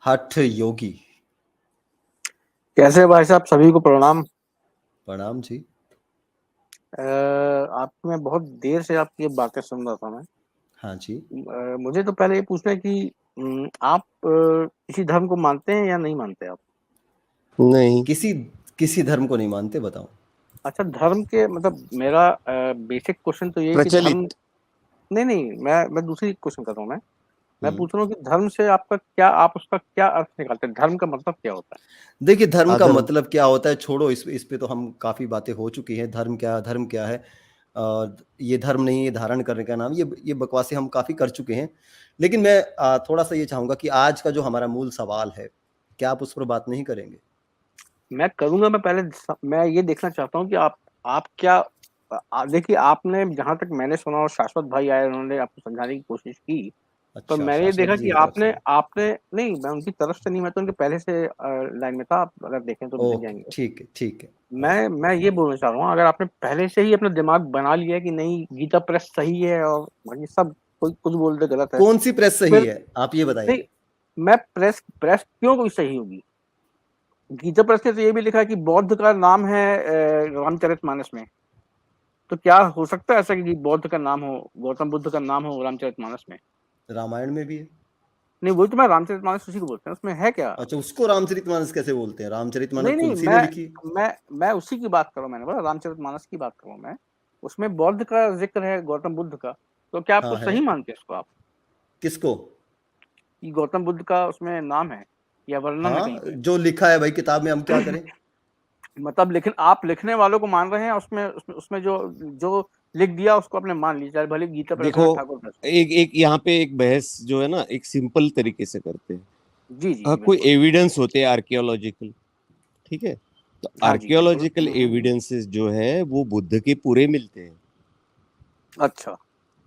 हठ योगी। कैसे भाई साहब, सभी को प्रणाम। प्रणाम जी। आपकी मैं बहुत देर से आपकी ये बातें सुन रहा था मैं। हाँ जी। मुझे तो पहले ये पूछना है कि आप किसी धर्म को मानते हैं या नहीं मानते आप? नहीं। किसी किसी धर्म को नहीं मानते, बताओ। अच्छा, धर्म के मतलब मेरा बेसिक क्वेश्चन तो ये है कि धर्म। प्रचलित। नहीं नहीं, मैं दूसरी क्वेश्चन कर रहा हूँ। मैं पूछ हम्म। रहा हूँ कि धर्म से आपका क्या, आप उसका क्या अर्थ निकालते हैं? धर्म का मतलब क्या होता है? देखिए, धर्म का अधर्म। मतलब क्या होता है छोड़ो, इस पे तो हम काफी बातें हो चुकी हैं। धर्म क्या है? ये धर्म नहीं, ये धारण करने का नाम, ये बकवासें हम काफी कर चुके हैं। लेकिन मैं थोड़ा सा ये चाहूंगा कि आज का जो हमारा मूल सवाल है, क्या आप उस पर बात नहीं करेंगे? मैं करूंगा। मैं ये देखना चाहता हूँ कि आप क्या। देखिए, आपने जहां तक मैंने सुना और शाश्वत भाई आए, उन्होंने आपको समझाने की कोशिश की। तो अच्छा, मैंने ये शाश्वत देखा जी कि की तरफ आपने से। आपने नहीं, मैं उनकी तरफ से नहीं, मैं तो उनके पहले से लाइन में था। आप अगर देखें तो दिख ओके, जाएंगे। ठीक है, ठीक है। हाँ। मैं ये बोलना चाह रहा हूँ, अगर आपने पहले से ही अपना दिमाग बना लिया है कि नहीं, गीता प्रेस सही है और बाकी सब कोई कुछ बोल दे गलत है, कौन सी प्रेस सही फिर है, आप ये नहीं। बताइए। मैं प्रेस प्रेस क्यों कोई सही होगी? गीता प्रेस ने तो ये भी लिखा है कि बौद्ध का नाम है रामचरितमानस में। तो क्या हो सकता है ऐसा कि बौद्ध का नाम हो, गौतम बुद्ध का नाम हो रामचरितमानस में? रामायण में भी है। नहीं, वही तो मैं रामचरितमानस उसी को बोलते हैं, उसमें है क्या? अच्छा, उसको रामचरितमानस कैसे बोलते हैं? रामचरितमानस नहीं नहीं, तुलसी ने लिखी है। मैं उसी की बात कर रहा हूँ। मैंने बोला रामचरितमानस की बात कर रहा हूँ मैं। उसमें बौद्ध का जिक्र है, गौतम बुद्ध का। तो क्या आपको हाँ, है। सही मानते हैं उसको आप, किसको? कि गौतम बुद्ध का उसमें नाम है या वर्णन है कहीं हाँ, पे? जो लिखा है भाई किताब में, हम क्या करें? मतलब लेकिन आप लिखने वालों को मान रहे हैं, उसमें जो जो लिख दिया उसको आपने मान लिया, चाहे भले गीता प्रेस हो देखो, या ठाकुर प्रेस हो। एक एक यहाँ पे एक बहस जो है ना, एक सिंपल तरीके से करते हैं। जी जी हाँ, जी, कोई बिल्कुल। एविडेंस होते हैं आर्कियोलॉजिकल, ठीक है? तो हाँ जी, बिल्कुल। आर्कियोलॉजिकल एविडेंसेस जो है वो बुद्ध के पूरे मिलते हैं। अच्छा,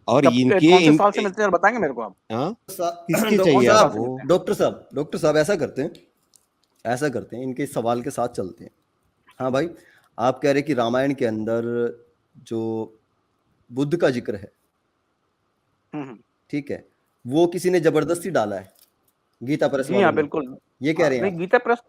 और इनके कौन से इन साल से मिलते हैं बताएंगे मेरे को आप? हाँ, किसके डॉक्टर कौन चाहिए से साल साहब, से आपको? मिलते हैं? डॉक्टर साहब ऐसा करते हैं, इनके सवाल के साथ चलते हैं। हाँ भाई, आप कह रहे कि रामायण के अंदर जो बुद्ध का जिक्र है, हम्म। ठीक है, वो किसी ने जबरदस्ती डाला है, गीता प्रेस जी वालों हाँ, ने। बिल्कुल। ये कह हाँ, रहे हैं नहीं, आप?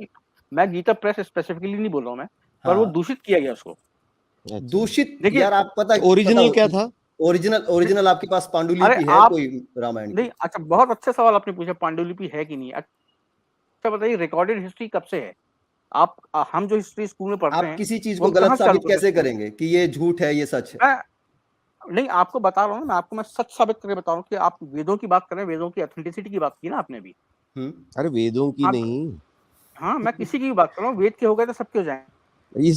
मैं गीता प्रेस स्पेसिफिकली नहीं बोल रहा हूँ मैं, पर वो हाँ। दूषित किया गया उसको। अच्छा, दूषित देखिए, यार, आप पता तो पता ओरिजिनल क्या था? ओरिजिनल आपके पास अरे पांडुलिपि है आप कोई रामायण नहीं, की? अच्छा, बहुत अच्छा सवाल आपने पूछा, पांडुलिपि है कि नहीं। अच्छा बताइए, रिकॉर्डेड हिस्ट्री कब से है? आप हम जो हिस्ट्री स्कूल में पढ़ते आप हैं, किसी चीज वो को हम गलत कहाँ से चालू साबित करते हैं कैसे स्कूल में? करेंगे कि ये झूठ है, ये सच है? मैं नहीं, आपको बता रहा हूँ ना, मैं सच साबित करके बता रहा हूँ कि आप वेदों की बात करें, वेदों की ऑथेंटिसिटी की बात की ना आपने भी। हम्म। अरे वेदों की आप नहीं, हाँ, मैं किसी की भी बात कर रहा हूँ, वेद के हो गए तो सबके हो इस जाएंगे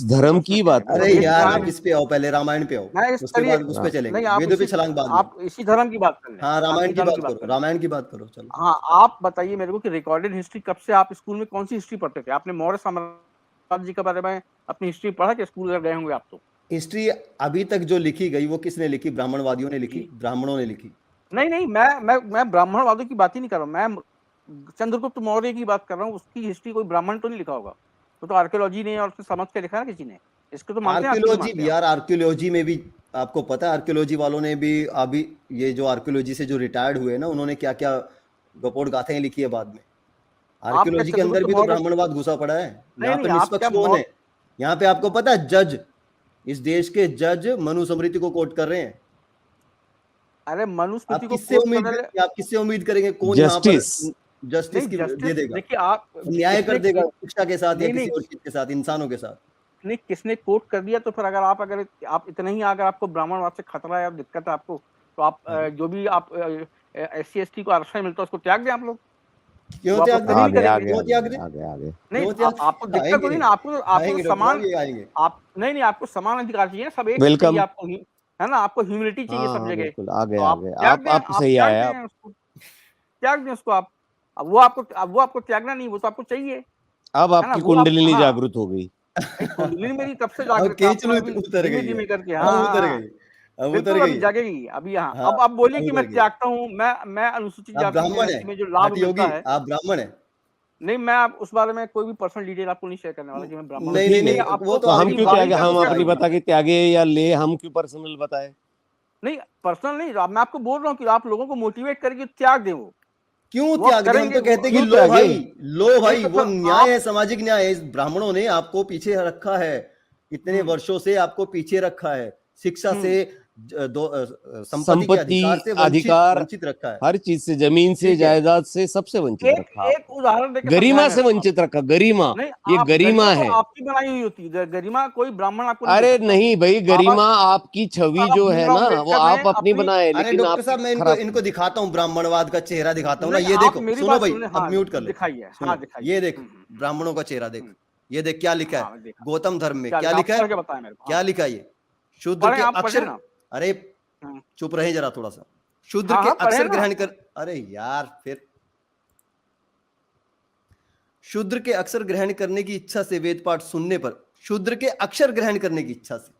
धर्म उसमें की क्या है, बात वो कर तो अरे रहे वेद हैं। यार, पुराण आप है। इस पे आओ, पहले रामायण पे आओ। मैं इस उसके चलिए, बाद उस पे चलेंगे, नहीं, आप वेदों पे इसी छलांग बाद में। आप इसी धर्म की बात कर लें। हाँ, आप रामायण इसी की धर्म की बात बात करो, कर लें। रामायण की बात करो, चलो। हाँ, आप बताइए मेरे को कि रिकॉर्डेड हिस्ट्री कब से, आप स्कूल में कौन सी हिस्ट्री पढ़ते थे? आपने मौर्य साम्राज्य के बारे में अपनी हिस्ट्री पढ़ा कि स्कूल अगर गए होंगे आप तो? हिस्ट्री अभी तक जो लिखी गई वो किसने लिखी? ब्राह्मणवादियों ने लिखी, जी, ब्राह्मणों ने लिखी। नहीं नहीं, मैं ब्राह्मणवादों की बात ही नहीं कर रहा हूँ। मैं चंद्रगुप्त मौर्य की बात कर रहा हूँ। उसकी हिस्ट्री कोई ब्राह्मण तो नहीं लिखा होगा, वो तो आर्कियोलॉजी ने और उसने समझ के लिखा है ना किसी ने। इसको तो मानते हैं आप कि नहीं आर्कियोलॉजी मानते भी आप? यार, आर्कियोलॉजी में भी आपको पता है, आर्कियोलॉजी वालों ने भी अभी, ये जो आर्कियोलॉजी से जो रिटायर्ड हुए ना, उन्होंने क्या क्या गपोड़ गाथाएं लिखी है बाद में। आप क्या आर्कियोलॉजी के अंदर चंद्रगुप्त भी तो मौर्य? ब्राह्मणवाद घुसा पड़ा है। नहीं यहाँ पे नहीं, आप निष्पक्ष क्या कौन है? यहाँ पे आपको पता है, जज, इस देश के जज मनुस्मृति को कोट कर रहे हैं। अरे आप मनुस्मृति को किससे कोट उम्मीद करने। करेंगे, आप किससे उम्मीद करेंगे? कौन यहाँ पर जस्टिस। जस्टिस नहीं, की दे जस्टिस देगा, देखिए आप, न्याय कर किसने देगा शिक्षा के साथ या नहीं किसी नहीं और चीज के साथ, इंसानों के साथ? नहीं, किसने कोट कर दिया तो फिर अगर आप इतना ही, अगर आपको ब्राह्मणवाद से खतरा है या दिक्कत है आपको, तो आप हाँ। जो भी आप SC ST को आरक्षण मिलता है उसको त्याग दें आप लोग। क्यों वो आप त्याग उस दें? कभी नहीं आगे करेंगे। आगे क्यों आगे त्याग दें? आगे आगे। नहीं, क्यों त्याग? आपको दिक्कत तो आएंगे, नहीं ना, आपको तो आएंगे डॉक्टर समान, साहब, ये आएंगे। आप नहीं नहीं, आपको समान अधिकार चाहिए ना, सब एक चाहिए वेलकम। आपको है ना, आपको ह्यूमिलिटी चाहिए हाँ सब हाँ, जगह। बिल्कुल आगे तो आप आगे, त्याग दें, आप आप सही त्याग आया आप। दें उसको, त्याग दें उसको आप। अब वो आपको त्यागना नहीं, वो तो आपको चाहिए, अब है ना, आपकी वो आप, कुंडलिनी हाँ। जागृत हो गई। नहीं, कुंडली मेरी तब से अब जागृत है, खींच आपको लूं, मैं अभी उतर धीमे गई है। धीमे करके, हाँ अब हाँ उतर हाँ, गई, अब उतर बिल्कुल गई अभी है। जागेगी अभी। यहाँ हाँ, अब बोलिए अब कि मैं उतर गई है। त्यागता हूँ, मैं अनुसूचित आप जाति ब्राह्मण है, जनजाति में जो लाभ हठ मिलता योगी, है। आप ब्राह्मण है? नहीं, मैं आप उस बारे में कोई भी पर्सनल डिटेल आपको नहीं शेयर करने वाला कि मैं ब्राह्मण तो हूँ। नहीं नहीं ठीक नहीं, है, नहीं, वो आपको तो तो हम आपकी मेरी क्यों वाणी त्यागे? का बात हम विषय अपनी आएगी। बताइए। बता के त्यागे या ले, हम क्यों पर्सनल बताए? नहीं, पर्सनल नहीं, मैं आपको बोल रहा हूँ कि आप लोगों को मोटिवेट करके त्याग दें वो। क्यों वो त्याग दे? हम करेंगे तो कहते हैं कि क्यों लो त्यागे? भाई, लो नहीं भाई, तो वो फिर न्याय आप है, सामाजिक न्याय है। इस ब्राह्मणों ने आपको पीछे रखा है, इतने वर्षों से आपको पीछे रखा है, शिक्षा से, संपत्ति के संपत्ति, अधिकार से वंचित अधिकार, वंचित रखा है। हर चीज से, जमीन से, ठीक है, जायदाद से, सबसे वंचित एक रखा एक आपको। उदाहरण देके गरिमा समझाएं से मेरे को आप। वंचित रखा, गरिमा, नहीं, ये आप गरिमा तो है। आपकी बनाई हुई होती है, गरिमा कोई ब्राह्मण आपको नहीं दे अरे सकता। नहीं भाई, बाबा गरिमा आपकी छवि साहब जो है भीमराव ना, वो अम्बेडकर ने आप अपनी अपनी बनाए, अरे लेकिन डॉक्टर आपकी साहब, मैं इनको खराब। इनको दिखाता हूँ, ब्राह्मणवाद का चेहरा दिखाता हूँ ना। नहीं, ये आप देखो, मेरी सुनो बात भाई, सुने। अब हाँ, म्यूट कर लेते हैं। दिखाइए। सुनो, हाँ, दिखाइए। ये देख, ब्राह्मणों का चेहरा देख, ये देख क्या लिखा है हाँ, देखा। गौतम धर्म में, क्या क्या लिखा? आप लिखा है, पढ़ के बताएं मेरे को। क्या हाँ, लिखा है ये? शूद्र पढ़ें, के आप पढ़ें अक्षर, ना। अरे हाँ, चुप रहे जरा थोड़ा सा। शूद्र हाँ, के हाँ, पढ़ें अक्षर ना। ग्रहण कर, अरे यार, फिर शूद्र के अक्षर ग्रहण करने की इच्छा से वेद पाठ सुनने पर, शूद्र के अक्षर ग्रहण करने की इच्छा से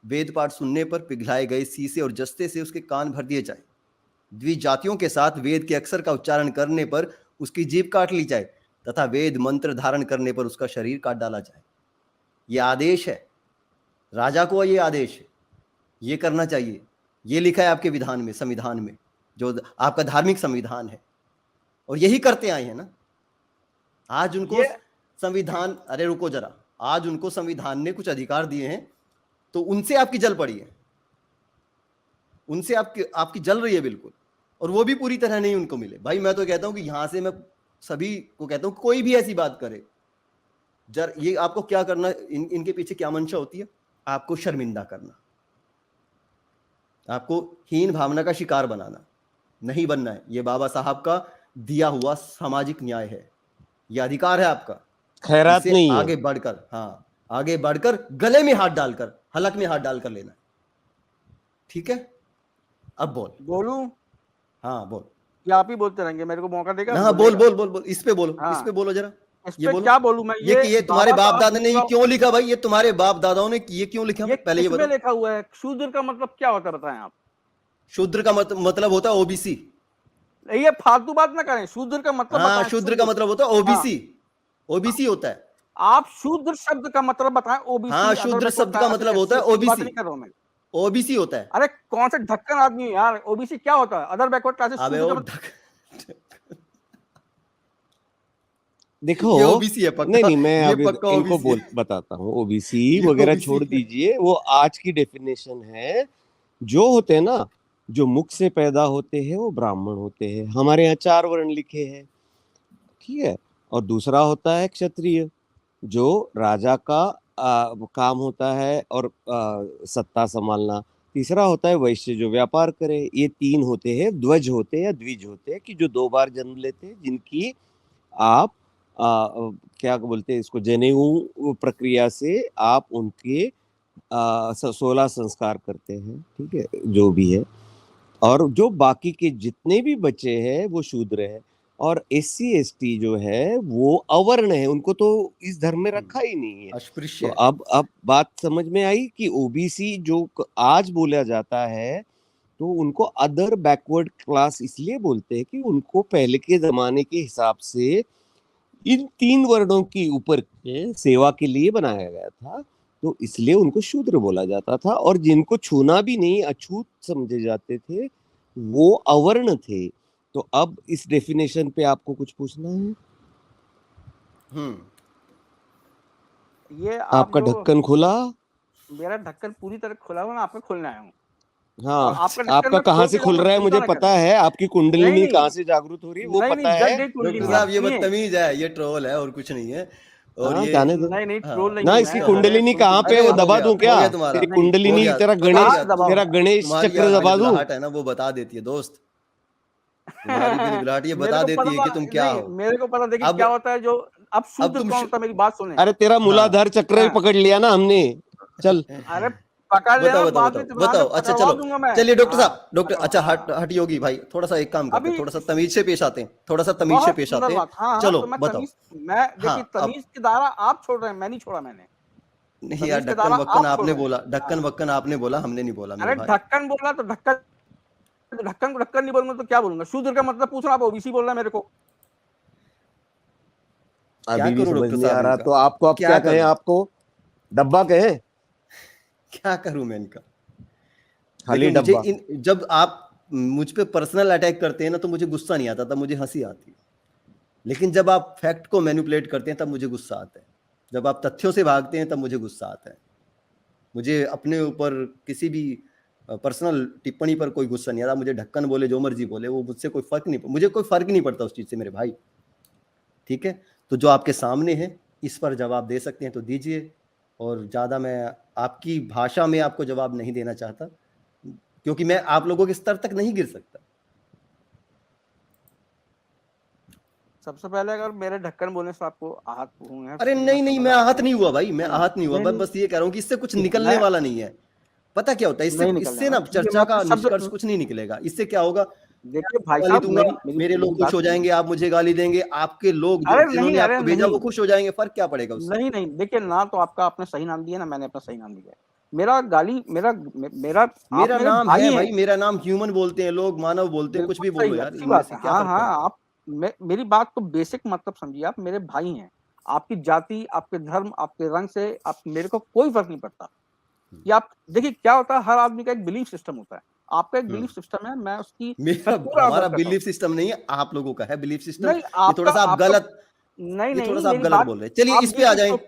वेद पाठ सुनने पर पिघलाए गए शीशे और जस्ते से उसके कान भर दिए जाए। द्विजातियों के साथ वेद के अक्षर का उच्चारण करने पर उसकी जीभ काट ली जाए तथा वेद मंत्र धारण करने पर उसका शरीर काट डाला जाए। यह आदेश है, राजा को ये आदेश है, ये करना चाहिए। ये लिखा है आपके विधान में, संविधान में, जो आपका धार्मिक संविधान है, और यही करते आए हैं ना। आज उनको ये संविधान, अरे रुको जरा, आज उनको संविधान ने कुछ अधिकार दिए हैं, तो उनसे आपकी जल पड़ी है, उनसे आपकी जल रही है बिल्कुल, और वो भी पूरी तरह नहीं उनको मिले। भाई मैं तो कहता हूं कि यहां से मैं सभी को कहता हूं, कोई भी ऐसी बात करे, ये आपको क्या करना, इनके पीछे क्या मंशा होती है? आपको शर्मिंदा करना, आपको हीन भावना का शिकार बनाना, नहीं बनना है। ये बाबा साहब का दिया हुआ सामाजिक न्याय है, यह अधिकार है आपका। खैरात इसे नहीं है। आगे बढ़कर, हाँ, आगे बढ़कर गले में हाथ डालकर, हलक में हाथ डालकर लेना है। ठीक है, अब बोल। बोलूं हाँ बोल। या आप ही बोलते रहेंगे? मेरे को मौका देगा हाँ बोल बोलने का? बोल बोल बोल, इस पे बोलो, इस हाँ, पे बोलो जरा, इस ये पे बोलो। क्या बोलूं मैं? ये तुम्हारे बाबा बाप साहब दादा ने ये भीमराव, क्यों लिखा भाई? ये तुम्हारे बाप दादाओं ने ये क्यों लिखा? ये पहले ये किसमें बताओ। लिखा हुआ है? शूद्र का मतलब क्या होता है बताएं आप। शूद्र का मतलब होता है ओबीसी। ये फालतू बात ना करें, शूद्र का मतलब हाँ, बताएं। शूद्र का मतलब होता है हाँ, ओबीसी, ओबीसी होता है। आप शूद्र शब्द का मतलब बताएं। ओबीसी, हाँ, अदर शूद्र बैकवर्ड शब्द का क्लासेस, मतलब होता है SC की बात ओबीसी, नहीं कर रहा हूं मैं। ओबीसी होता है। अरे कौन से ढक्कन आदमी है यार? ओबीसी क्या होता है? Other backward classes. अबे शूद्र वो का मतलब देखो, ये ओबीसी है नहीं पक्का, नहीं, मैं ये अब पक्का इनको ओबीसी है, बताता हूँ। ओबीसी ये वगैरह ओबीसी छोड़ है। दीजिए, वो आज की डेफिनेशन है। जो होते हैं ना, जो मुख से पैदा होते हैं वो ब्राह्मण होते हैं। हमारे यहाँ 4 वर्ण लिखे हैं, ठीक है। और दूसरा होता है क्षत्रिय, जो राजा का काम होता है और सत्ता संभालना। तीसरा होता है वैश्य, जो व्यापार करे। ये 3 होते हैं, ध्वज होते हैं या द्विज होते हैं, कि जो 2 बार जन्म लेते हैं, जिनकी आप क्या बोलते हैं इसको, जनेऊ प्रक्रिया से आप उनके 16 संस्कार करते हैं, ठीक है, जो भी है। और जो बाकी के जितने भी बचे हैं वो शूद्र है। और SC ST जो है वो अवर्ण है, उनको तो इस धर्म में रखा ही नहीं है। अस्पृश्य तो है। अब बात समझ में आई कि ओबीसी जो आज बोला जाता है, तो उनको अदर बैकवर्ड क्लास इसलिए बोलते हैं कि उनको पहले के जमाने के हिसाब से इन 3 वर्णों की ऊपर के सेवा के लिए बनाया गया था, तो इसलिए उनको शूद्र बोला जाता था। और जिनको छूना भी नहीं, अछूत समझे जाते थे, वो अवर्ण थे। तो अब इस डेफिनेशन पे आपको कुछ पूछना है? ये आप आपका जो, ढक्कन खुला? मेरा ढक्कन पूरी तरह खुला हुआ, मैं आपका खोलने आया हूँ। और हाँ, आपका ढक्कन आपका मैं कहाँ खोल से के खुल जाऊंगा, रहा है चिंता मुझे ना पता करें। है, आपकी नहीं कुंडलिनी नहीं कहाँ से जागृत हो रही है वो नहीं, पता जल है। गई कुंडली डॉक्टर मेरी, साहब ये सुनिए। बदतमीज है, ये ट्रोल है और कुछ नहीं है। और हाँ, ये, जाने दो नहीं नहीं, हाँ, ट्रोल नहीं ना। हूँ इसकी मैं। अरे कुंडलिनी सुन कहाँ पे है, सुनिए, वो हो दबा गया, दूं क्या? हो गया तुम्हारा, तेरी नहीं हो कुंडलिनी गया। तेरा पता गणेश, क्या, दबाओ। तेरा गणेश तुम्हारी चक्र दबा दूं? बिलबिलाहट है ना, वो बता देती है दोस्त, तुम्हारी बिलबिलाहट ये मेरे बता को देती पता है था, कि तुम क्या नहीं हो। मेरे को पता था कि अब क्या होता है जो। अब अब शूद्र तुम कौन होता है? मेरी बात सुने। अरे तेरा हाँ, मूलाधार चक्र भी हाँ, पकड़ लिया ना हमने। चल। अरे पकड़ बताओ लेना, बताओ बाद में बताओ चुनाव में बताओ। अच्छा पकड़वा चलो, दूंगा मैं। चलिए डॉक्टर हाँ, साहब, डॉक्टर, बताओ। अच्छा हाँ, हट योगी भाई, थोड़ा सा एक काम करते हैं, अभी थोड़ा सा तमीज से पेश आते हैं, थोड़ा सा तमीज से बहुत पेश सुंदर आते हैं। बात। हाँ हाँ, चलो तो मैं बताओ। तमीज, मैं देखिए, हाँ, अब तमीज की दायरा आप छोड़ रहे हैं, मैं नहीं छोड़ा मैंने। नहीं यार, तमीज की ढक्कन दायरा वक्कन आप छोड़ आपने रहे हैं। बोला, ढक्कन हाँ, वक्कन आपने बोला, हमने नहीं बोला मेरे अरे भाई। ढक्कन बोला तो ढक्कन, ढक्कन को ढक्कन नहीं बोलूंगा तो क्या बोलूंगा? शूद्र का मतलब पूछ रहा, आप ओबीसी बोल रहे हैं मेरे को। क्या अभी भी करूं समझ डॉक्टर नहीं आ साहब रहा, इनका, तो आपको अब क्या क्या कहें? करूं, आपको डब्बा कहें? क्या करूं मैं इनका? खाली देखिए मुझे डब्बा? जब आप मुझ पे पर्सनल अटैक करते हैं ना तो मुझे गुस्सा नहीं आता, तब मुझे हंसी आती है। लेकिन जब आप फैक्ट को मैनिपुलेट करते हैं तब मुझे गुस्सा आता है। जब आप तथ्यों से भागते हैं तब मुझे गुस्सा आता है। मुझे अपने ऊपर किसी भी पर्सनल टिप्पणी पर कोई गुस्सा नहीं आता। मुझे ढक्कन बोले, जो मर्जी बोले, वो मुझसे कोई फर्क नहीं, मुझे कोई फर्क नहीं पड़ता उस चीज से मेरे भाई। ठीक है, तो जो आपके सामने है इस पर जवाब दे सकते हैं तो दीजिए, और ज्यादा मैं आपकी भाषा में आपको जवाब नहीं देना चाहता, क्योंकि मैं आप लोगों के स्तर तक नहीं गिर सकता। सबसे पहले अगर मेरे ढक्कन बोलने से आपको आहत हुए हैं, अरे नहीं नहीं, मैं आहत नहीं हुआ भाई, मैं आहत नहीं हुआ। नहीं, मैं नहीं। बस ये कह रहा हूँ कि इससे कुछ निकलने वाला नहीं है। पता क्या होता है इससे, नहीं निकलने इससे ना वाला। देखिए, चर्चा मैं का आपको शब्द निष्कर्ष कुछ नहीं निकलेगा। इससे क्या होगा, देखिए भाई गाली साहब, दूंगा, मेरी मेरे लोग खुश बात हो जाएंगे, आप मुझे गाली देंगे, आपके लोग अरे जिन्होंने नहीं, अरे आपको भेजा वो नहीं। खुश हो जाएंगे। फर्क क्या पड़ेगा उससे? नहीं नहीं, देखिए ना तो आपका आपने सही नाम दिया, ना मैंने अपना सही नाम दिया है। मेरा गाली मेरा आप मेरा मेरे नाम भाई है हैं। भाई, मेरा नाम ह्यूमन बोलते हैं लोग, मानव बोलते हैं, कुछ बिल्कुल भी बोलो सही, यार, अच्छी इनमें बात से है। क्या हाँ फर्क हाँ, पड़ता है? आप मेरी बात को बेसिक मतलब समझिए। आप मेरे भाई हैं। आपकी जाति, आपके धर्म, आपके रंग से आप मेरे को कोई फर्क नहीं पड़ता। कि आप देखिए क्या होता है, हर आदमी का एक बिलीफ सिस्टम होता है। आपका एक बिलीफ सिस्टम है, मैं मेरा पूरा आदर हमारा करता हूँ। बिलीफ सिस्टम नहीं है, आप लोगों का है बिलीफ सिस्टम। नहीं, ये थोड़ा सा आप आपका गलत, नहीं ये थोड़ा नहीं, सा आप मेरी गलत बात बोल रहे हैं। चलिए आप इस पे आ जाएं, तो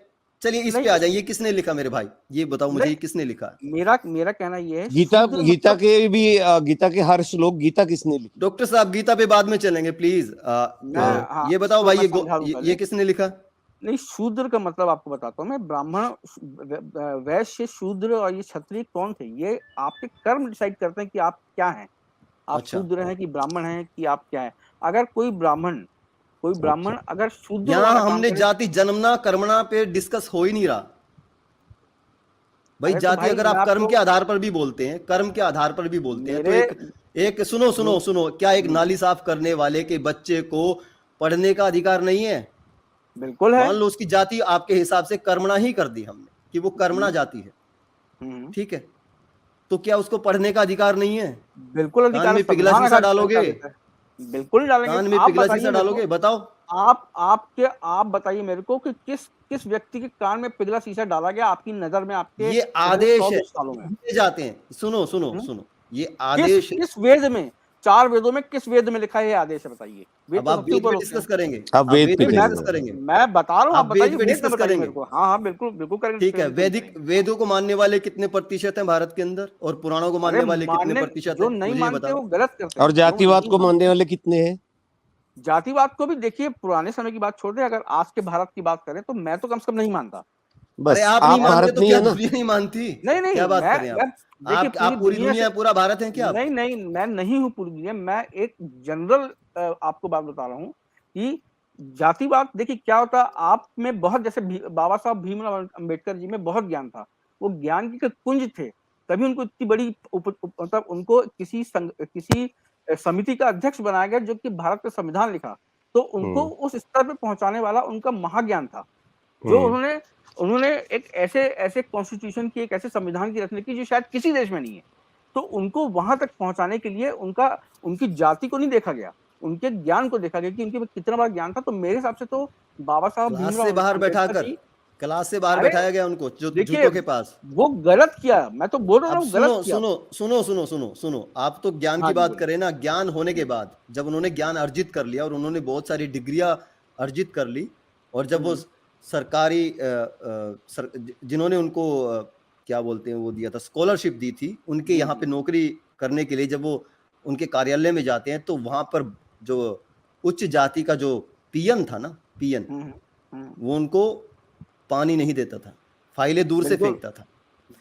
चलिए इस नहीं पे आ जाएं। ये किसने लिखा मेरे भाई, ये बताओ मुझे, ये किसने लिखा? मेरा कहना ये है, गीता शूद्र गीता मतलब के भी गीता के हर श्लोक गीता किसने लिखी? डॉक्टर साहब गीता पे बाद में चलेंगे प्लीज। मैं हाँ, ये बताओ इसको भाई, मैं समझा दूं पहले। ये किसने लिखा? नहीं, शूद्र का मतलब आपको बताता हूँ मैं। ब्राह्मण, वैश्य, शूद्र और ये क्षत्रिय कौन थे, ये आपके कर्म डिसाइड करते हैं कि आप क्या हैं। आप अच्छा, शूद्र हैं कि ब्राह्मण हैं कि आप क्या हैं। अगर कोई अच्छा। ब्राह्मण अगर शूद्र वाला यहाँ काम हमने करे, जाति जन्मना कर्मणा पे डिस्कस हो ही नहीं रहा भाई। अरे तो जाति भाई अगर मैं आप कर्म आपको के आधार पर भी बोलते हैं, कर्म के आधार पर भी बोलते हैं, तो मेरे एक एक सुनो सुनो हम्म, सुनो, क्या एक नाली साफ करने वाले के बच्चे को पढ़ने का अधिकार नहीं है? बिल्कुल है। मान लो उसकी जाति आपके हिसाब से कर्मणा ही कर दी हमने कि वो कर्मणा हम्म, जाति है, हम्म, ठीक है, तो क्या उसको पढ़ने का अधिकार नहीं है? बिल्कुल कान अधिकार है, में पिघला संविधान शीशा अधिकार डालोगे? देता है। बिल्कुल डालेंगे। कान में आप पिघला शीशा बताइए मेरे को, डालोगे? बताओ। आप बताइए मेरे को कि किस व्यक्ति के कान में पिघला शीशा डाला गया आपकी नजर में, आपके ये पिछले आदेश 100 है, 200 सालों में। दिए जाते हैं। सुनो सुनो हम्म? सुनो, ये किस आदेश है। किस वेद में, 4 वेदों में किस वेद में लिखा है ये आदेश है, बताइए। वेद अब तो आप सबसे वेद ऊपर पे होते डिस्कस हैं। करेंगे, आप आप वेद वेद पे पे नहीं, डिस्कस चले करेंगे, मैं बता रहा हूँ, आप आप बताइए वेद पे वेद में, डिस्कस बताइए करेंगे। मेरे को। हाँ हाँ, बिल्कुल बिल्कुल करेंगे, ठीक है, क्यों नहीं वैदिक करेंगे। वेदों को मानने वाले कितने प्रतिशत हैं भारत के अंदर, और पुराणों को अरे मानने वाले कितने मानने, प्रतिशत जो हैं? नहीं मुझे ये मानते बताओ। वो गलत करते और हैं, जो जातिवाद नहीं को मानने मानते। वाले कितने हैं? जातिवाद को भी देखिए, पुराने समय की बात छोड़ दें, अगर आज के भारत की बात करें तो मैं तो कम से कम नहीं मानता। अरे बस आप नहीं आप और मानते भारत तो नहीं क्या है ना? दुनिया नहीं मानती? नहीं क्या नहीं, बात कर रहे हैं मैं आप? देखिए पूरी आप पूरी दुनिया दुनिया से, है, पूरा भारत है क्या आप? नहीं नहीं, मैं नहीं हूँ पूरी दुनिया। मैं एक जनरल आपको बात बता रहा हूँ कि जातिवाद देखिए क्या होता है। आप में बहुत, जैसे बाबा साहब भीमराव अम्बेडकर जी में बहुत ज्ञान था, वो ज्ञान की कुंज थे, तभी उनको इतनी बड़ी मतलब उनको किसी समिति का अध्यक्ष बनाया गया जो कि भारत का संविधान लिखा। तो उनको हम्म, उस स्तर पे पहुंचाने वाला उनका महाज्ञान था, जो हम्म। उन्होंने उन्होंने एक ऐसे ऐसे कॉन्स्टिट्यूशन की, एक ऐसे संविधान की रचना की जो शायद किसी देश में नहीं है। तो उनको वहां तक पहुंचाने के लिए उनकी जाति को नहीं देखा गया, उनके ज्ञान को देखा गया कि उनके कितना बड़ा ज्ञान था। तो मेरे हिसाब से तो बाबा साहब क्लास से भीमराव बाहर अम्बेडकर बैठाकर, जी, क्लास से बाहर अरे बैठाया गया उनको देखिए जूतों के पास। वो गलत किया, मैं तो बोल रहा अब हूँ सुनो गलत किया। सुनो सुनो सुनो सुनो सुनो, आप तो ज्ञान हाँ की जी, बात बोलिए। करें ना। ज्ञान होने के बाद जब उन्होंने ज्ञान अर्जित कर लिया और उन्होंने बहुत सारी डिग्रियां अर्जित कर ली, और जब वो सरकारी जिन्होंने उनको क्या बोलते हैं वो दिया था, स्कॉलरशिप दी थी, उनके यहाँ पे नौकरी करने के लिए जब वो उनके कार्यालय में जाते हैं, तो वहां पर जो उच्च जाति का जो पीएन था ना, पीएन, वो उनको पानी नहीं देता था, फाइलें दूर से बिल्कुल, फेंकता था।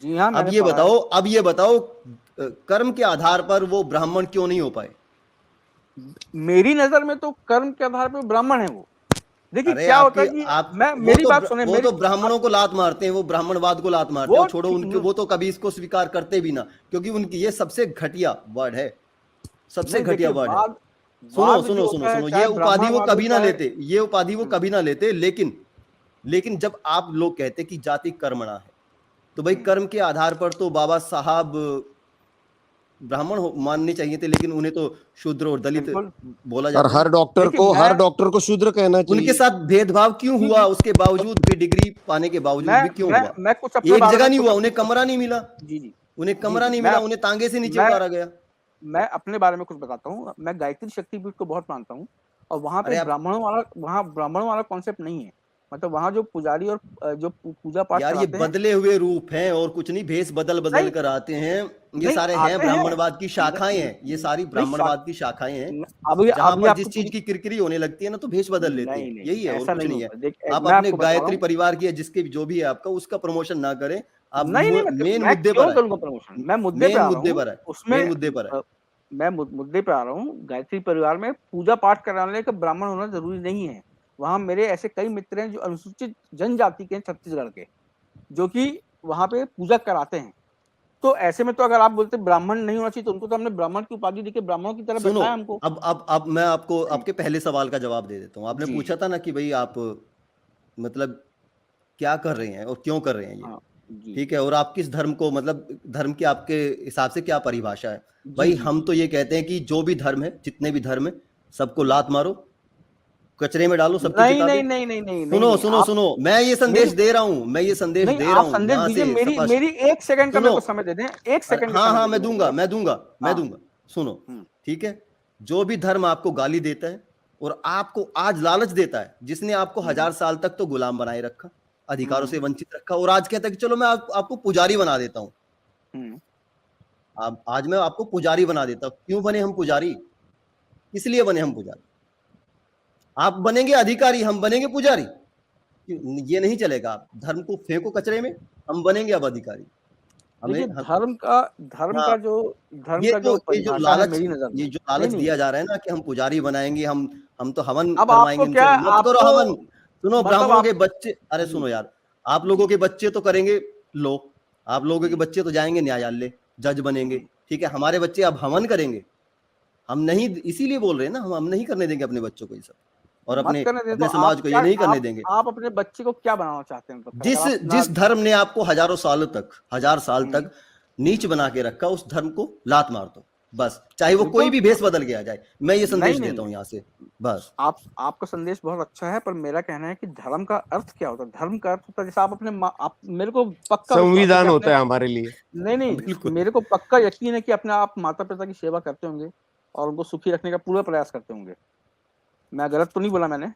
जी हाँ, अब मैंने ये पढ़ा है। बताओ, अब ये बताओ, कर्म के आधार पर वो ब्राह्मण क्यों नहीं हो पाए? मेरी नजर में तो कर्म के आधार पर ब्राह्मण है वो। देखिए अरे क्या होता आपके है कि आप मैं, मेरी बात सुने, वो मेरी तो ब्राह्मणों को लात मारते हैं, वो ब्राह्मणवाद को लात मारते हैं, वो और छोड़ो उनके, वो तो कभी इसको स्वीकार करते भी ना, क्योंकि उनकी ये सबसे घटिया वर्ड है, सबसे नहीं घटिया देखिए, वर्ड है। वाद सुनो वाद सुनो जो सुनो होता है, सुनो, ये चाहे उपाधि वो ब्राह्मणवाद हो कभी ना चाहे लेते, ये उपाधि वो कभी ना लेते, लेकिन जब आप लोग कहते कि जाति कर्मणा है, तो भाई कर्म के आधार पर तो बाबा साहब ब्राह्मण मानने चाहिए थे, लेकिन उन्हें तो शूद्र और दलित बिल्कुल। बोला और जाता है। देखिए हर डॉक्टर को शूद्र कहना चाहिए। उनके साथ भेदभाव क्यों जी, हुआ? जी। उसके बावजूद भी, डिग्री पाने के बावजूद भी क्यों हुआ? मैं कुछ अपने एक बारे जगह में नहीं कुछ हुआ, उन्हें कमरा नहीं मिला, जी जी उन्हें जी कमरा जी नहीं मैं मिला, उन्हें तांगे से नीचे मैं उतारा गया। मैं अपने बारे में कुछ बताता हूँ। मैं गायत्री शक्तिपीठ को बहुत मानता हूँ और वहाँ अरे पे आप ब्राह्मणों वाला कॉन्सेप्ट नहीं है। मतलब वहाँ जो पुजारी और जो पूजा पाठ यार, ये कराते हैं, बदले हुए रूप हैं और कुछ नहीं, भेष बदल बदल नहीं कर आते हैं। ये नहीं सारे हैं आते हैं, ब्राह्मणवाद की शाखाएं हैं, ये सारी नहीं ब्राह्मणवाद की शाखाएं हैं। अभी जहां अभी पर आपको जिस चीज की किरकिरी होने लगती है ना, तो भेष बदल लेते नहीं हैं, नहीं यही है और ऐसा कुछ नहीं नहीं है। होगा। देख आप मैं अपने आपको बता रहा गायत्री हूँ, परिवार की या जिसके जो भी है आपका, उसका प्रमोशन ना करें। आप नहीं नहीं मेन मैं मुद्दे पर क्यों आए। करूंगा प्रमोशन, मैं मुद्दे पे मेन आ रहा मुद्दे हूँ। पर आए। उसमें मेन मुद्दे पर आए। मैं मुद्दे पे आ रहा हूँ। गायत्री परिवार में पूजा पाठ कराने का ब्राह्मण होना जरूरी नहीं है। वहां मेरे ऐसे कई मित्र हैं जो अनुसूचित जनजाति के हैं, छत्तीसगढ़ के, जो कि वहां पे पूजा कराते हैं। तो ऐसे में तो अगर आप बोलते ब्राह्मण नहीं होना चाहिए, तो उनको तो हमने ब्राह्मण की उपाधि देके ब्राह्मणों की तरह सुनो, बैठाया हमको। अब मैं आपको जी आपके पहले सवाल का जवाब दे देता हूँ। आपने जी पूछा था ना कि भाई आप मतलब क्या कर रहे हैं और क्यों कर रहे हैं ये। हाँ जी ठीक है, और आप किस धर्म को, मतलब धर्म की आपके हिसाब से क्या परिभाषा है। जी भाई जी हम जी तो ये कहते हैं कि जो भी धर्म है, जितने भी धर्म है, सबको लात मारो, कचरे में डालो सबकी नहीं किताबें। नहीं नहीं नहीं नहीं नहीं सुनो नहीं सुनो आप सुनो, मैं ये मेरी संदेश दे रहा हूं, मैं ये संदेश नहीं, दे रहा आप हूं संदेश यहां दीजिए। से मेरी स्पष्ट। मेरी 1 सेकंड का मेरे सुनो, को समय दे दें, 1 अरे सेकंड का हाँ समय हाँ, दे मैं दें मेरे को दूंगा बस। मैं दूंगा मैं हाँ दूंगा। सुनो, हम्म ठीक है, जो भी धर्म आपको गाली देता है और आपको आज लालच देता है, जिसने आपको हम्म 1000 साल तक तो गुलाम बनाए रखा, अधिकारों हम्म से वंचित रखा, और आज कहता है कि चलो मैं आपको पुजारी बना देता हूं। हम्म आप आज मैं आपको पुजारी बना देता हूं। क्यों बने हम पुजारी? इसलिए बने हम पुजारी। आप बनेंगे अधिकारी, हम बनेंगे पुजारी। ये नहीं चलेगा। आप धर्म को फेंको कचरे में, हम बनेंगे अब अधिकारी। हमें देखिए, हम हाँ, धर्म का जो परिभाषा है मेरी नजर में, ये जो नहीं लालच नहीं, दिया जा रहा है ना कि हम पुजारी बनाएंगे, हम तो हवन अब करवाएंगे आपको इनसे, क्या, मत करो आपको हवन। सुनो, मतलब ब्राह्मणों के आप बच्चे, अरे जी सुनो यार, आप लोगों जी के बच्चे तो करेंगे लो, आप लोगों के हम्म बच्चे तो जाएंगे न्यायालय, जज बनेंगे। हम्म ठीक है, हमारे बच्चे अब हवन करेंगे। हम नहीं, इसीलिए बोल रहे हैं ना, हम नहीं करने देंगे अपने बच्चों को ये सब, तो और मत अपने करने दें। तो अपने समाज को ये नहीं करने देंगे। आप अपने बच्चे को क्या बनाना चाहते हैं, मतलब फिर अगर जिस आप ना जिस धर्म ने आपको हजारों सालों तक, 1000 साल हम्म तक नीच हम्म बना के रखा, उस धर्म को लात मार दो बस, चाहे वो कोई बिल्कुल भी भेष बदल के आ जाए। मैं ये नहीं संदेश नहीं देता हूं यहां से, बस। आपका संदेश बहुत अच्छा है, पर मेरा कहना है कि धर्म का अर्थ क्या होता है। धर्म का अर्थ होता है, जैसे आप आप मेरे को पक्का विश्वास है कि संविधान अपने, होता है हमारे लिए। नहीं नहीं, बिल्कुल। मेरे को पक्का यकीन है कि अपने आप माता पिता की सेवा करते होंगे और उनको सुखी रखने का पूरा प्रयास करते होंगे। मैं गलत तो नहीं बोला मैंने?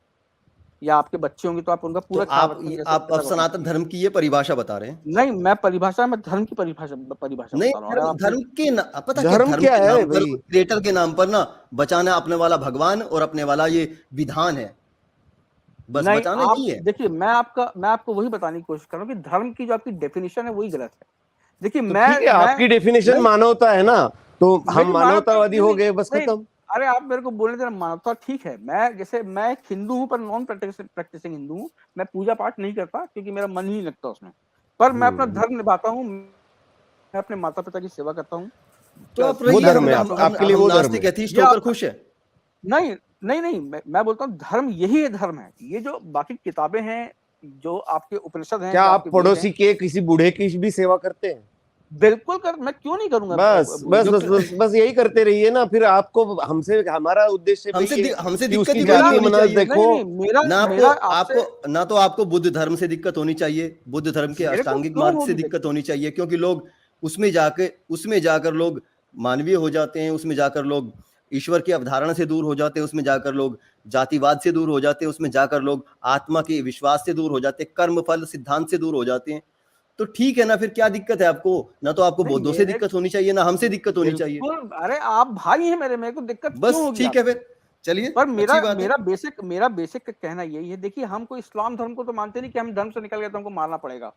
या आपके बच्चे होंगे तो आप उनका तो पूरा ख्याल रखते होंगे, जैसे आप पिता अब को रखना सनातन चाहिए। धर्म की ये परिभाषा बता रहे हैं। नहीं, मैं धर्म की परिभाषा नहीं, बता रहा हूँ। अगर धर्म आपने धर्म के पता क्या, धर्म धर्म क्या के है नाम पर, भाई? क्रिएटर के नाम पर ना, बचाना अपने वाला भगवान और अपने वाला ये विधान है, बस नहीं, बचाना आप यही है। देखिए, मैं आपको वही बताने की कोशिश कर रहा हूँ कि धर्म की जो आपकी डेफिनेशन है वही गलत है। देखिए, तो ठीक है, मैं आपकी डेफिनेशन नहीं, मानवता है ना, तो हम मेरी मानवता मानवतावादी नहीं हो नहीं गए, बस नहीं, खत्म। अरे आप मेरे को बोलने देना। मानवता ठीक है, मैं एक हिंदू हूँ, पर नॉन प्रैक्टिसिंग हिंदू हूँ। मैं पूजा पाठ नहीं करता क्योंकि मेरा मन ही नहीं लगता उसमें, पर मैं अपना हम्म। धर्म निभाता हूँ। मैं अपने माता पिता की सेवा करता हूँ। तो आप वो रहिए, धर्म है आपके लिए, हम वो धर्म नास्तिक है। एथीस्ट ये होकर आप खुश है। नहीं नहीं नहीं, मैं बोलता हूँ धर्म यही है, धर्म है ये। जो बाकी किताबें हैं, जो आपके उपनिषद हैं, क्या जो आप आपके वेद हैं, पड़ोसी के किसी बूढ़े की भी सेवा करते हैं? बिल्कुल कर, मैं क्यों नहीं करूंगा। बस बस जो बस बस बस यही करते रहिए ना, फिर आपको हमसे, हमारा उद्देश्य वही है हमसे कि दिक्कत उसकी ही वही नहीं जातीय होनी मनस चाहिए। देखो। नहीं नहीं, मेरा ना आपको मेरा आपसे, आपको ना तो आपको बुद्ध धर्म से दिक्कत होनी चाहिए, बुद्ध धर्म के मेरे को अष्टांगिक क्यों मार्ग से होगी दिक्कत देखिए। होनी चाहिए, क्योंकि लोग उसमें जाकर लोग मानवीय हो जाते हैं, उसमें जाकर लोग ईश्वर की अवधारणा से दूर हो जाते हैं, उसमें जाकर लोग जातिवाद से दूर हो जाते हैं, उसमें जाकर लोग आत्मा के विश्वास से दूर हो जाते हैं, कर्म फल सिद्धांत से दूर हो जाते हैं। तो ठीक है ना, फिर क्या दिक्कत है आपको? ना तो आपको नहीं बौद्धों से मेरे दिक्कत होनी चाहिए, ना हमसे दिक्कत होनी चाहिए। बिल्कुल, अरे आप भाई हैं मेरे को दिक्कत क्यों बस होगी ठीक है आपसे? फिर, चलिए, पर अच्छी बात है। मेरा बेसिक कहना यही है। देखिए, हम कोई इस्लाम धर्म को तो मानते नहीं कि हम धर्म से निकल गए तो हमको मारना पड़ेगा,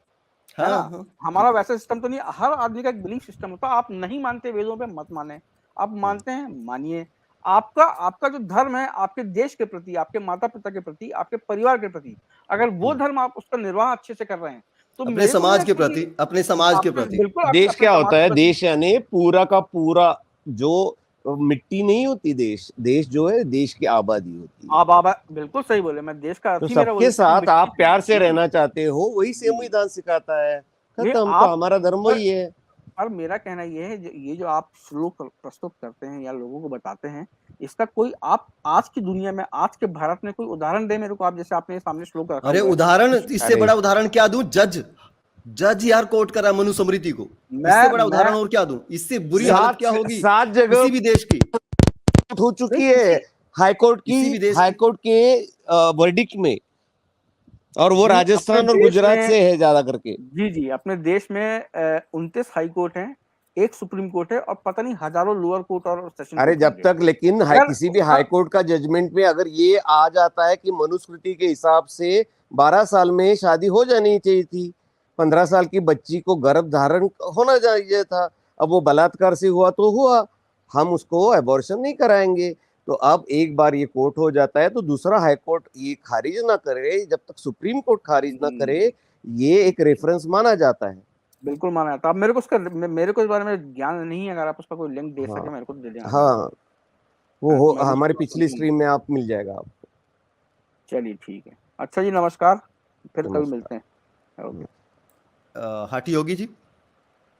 है हाँ ना? हाँ, हमारा ठीक है। वैसा सिस्टम तो नहीं। हर आदमी का एक बिलीफ सिस्टम होता है। आप नहीं मानते वेदों पे, मत माने। आप मानते हैं, मानिए। आपका आपका जो धर्म है, आपके देश के प्रति, आपके माता पिता के प्रति, आपके परिवार के प्रति, अगर वो हम्म। धर्म आप उसका निर्वाह अच्छे से कर रहे हैं, तो अपने मेरे को नहीं समाज के लगता प्रति, कि अपने समाज के आपके, प्रति। बिल्कुल आपके देश अपने क्या समाज होता के है? प्रति। देश यानी पूरा का पूरा, जो मिट्टी नहीं होती, देश, देश जो है देश की आबादी होती है। आप बिल्कुल सही बोले। मैं देश का तो अर्थ ही मेरा सबके वही था कि साथ मिट्टी आप से, प्यार से जी रहना चाहते हो, वही जी संविधान सिखाता है। नहीं खत्म, तो आप, हमारा धर्म पर वही है। और मेरा कहना ये है, ये जो आप श्लोक प्रस्तुत करते हैं या लोगों को बताते हैं, इसका कोई, आप आज की दुनिया में, आज के भारत में कोई उदाहरण दे मेरे को। आप जैसे आपने सामने श्लोक रखा अरे हुआ है उदाहरण, इससे अरे बड़ा उदाहरण क्या दूं? जज, जज यार कोर्ट कर रहा है मनुस्मृति को, इससे बड़ा उदाहरण और क्या दूं? इससे बुरी हालत क्या होगी 7 जगह किसी भी देश की, हो चुकी है हाईकोर्ट किसी भी की, देश हाईकोर्ट के वर्डिक्ट में, और वो जी, राजस्थान अपने और देश गुजरात में से है ज्यादा करके। जी जी अपने देश में 29 हाई कोर्ट हैं, एक सुप्रीम कोर्ट है, और पता नहीं हजारों लोअर कोर्ट और सेशन अरे कोर्ट जब होंगे। तक लेकिन यार किसी भी उसका हाई कोर्ट का जजमेंट में अगर ये आ जाता है कि मनुस्मृति के हिसाब से 12 साल में शादी हो जानी चाहिए थी, 15 साल की बच्ची को गर्भ धारण होना चाहिए था, अब वो बलात्कार से हुआ तो हुआ, हम उसको अबॉर्शन नहीं कराएंगे। तो अब एक बार ये कोर्ट हो जाता है तो दूसरा हाई कोर्ट ये खारिज ना करे, जब तक सुप्रीम कोर्ट खारिज ना करे, ये एक रेफरेंस माना जाता है। बिल्कुल माना जाता है। अब मेरे को मेरे को इस बारे में ज्ञान नहीं है, अगर आप उसका कोई लिंक दे हाँ सके मेरे को तो दे देना। हाँ, वो तो मैं भी हमारी उसको पिछली समझूंगा। स्ट्रीम में आप मिल जाएगा आपको। चलिए ठीक है, अच्छा जी, नमस्कार, फिर कभी नमस्कार। मिलते हैं। ओके। हाटी योगी जी।